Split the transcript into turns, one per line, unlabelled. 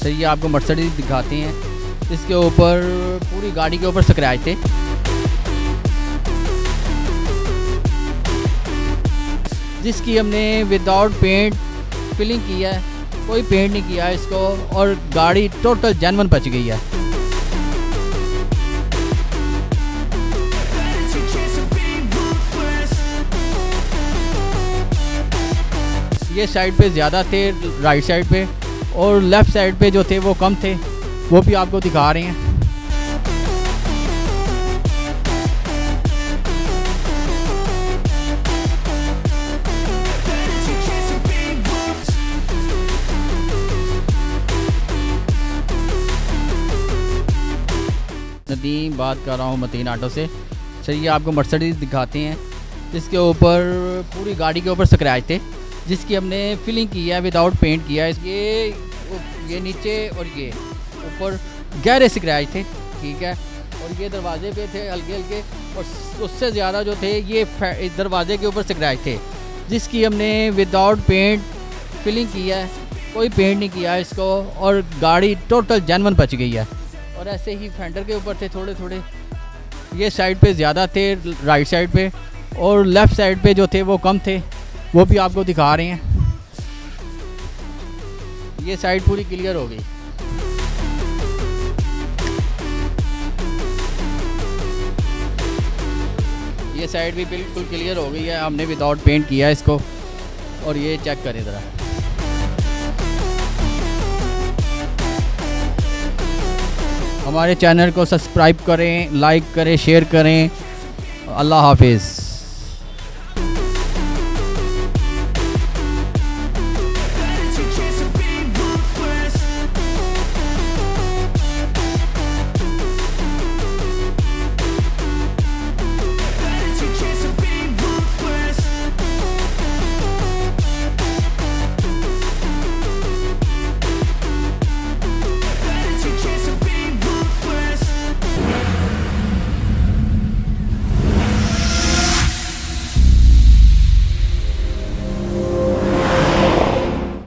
चलिए आपको मर्सिडीज दिखाते हैं। इसके ऊपर पूरी गाड़ी के ऊपर स्क्रैच थे। जिसकी हमने विदाउट पेंट फिलिंग किया है, कोई पेंट नहीं किया है इसको, और गाड़ी टोटल जेन्युइन बच गई है। ये साइड पे ज़्यादा थे, राइट साइड पे, और लेफ़्ट साइड पे जो थे वो कम थे, वो भी आपको दिखा रहे हैं। नदीम बात कर रहा हूँ मतीन ऑटो से। चलिए आपको मर्सिडीज दिखाते हैं। इसके ऊपर पूरी गाड़ी के ऊपर स्क्रैच थे, जिसकी हमने फिलिंग की है, विदाउट पेंट किया है। ये नीचे और ये ऊपर गहरे स्क्रैच थे, ठीक है। और ये दरवाजे पे थे हल्के हल्के, और उससे ज़्यादा जो थे ये इस दरवाजे के ऊपर स्क्रैच थे, जिसकी हमने विदाउट पेंट फिलिंग किया है, कोई पेंट नहीं किया है इसको, और गाड़ी टोटल जेन्युइन बच गई है। और ऐसे ही फेंडर के ऊपर थे थोड़े थोड़े, ये साइड पे ज़्यादा थे, राइट साइड पे, और लेफ़्ट साइड पे जो थे वो कम थे, वो भी आपको दिखा रहे हैं। ये साइड पूरी क्लियर हो गई। ये साइड भी बिल्कुल क्लियर हो गई है, हमने विदाउट पेंट किया है इसको। और ये चेक करें ज़रा। हमारे चैनल को सब्सक्राइब करें, लाइक करें, शेयर करें। अल्लाह हाफिज़।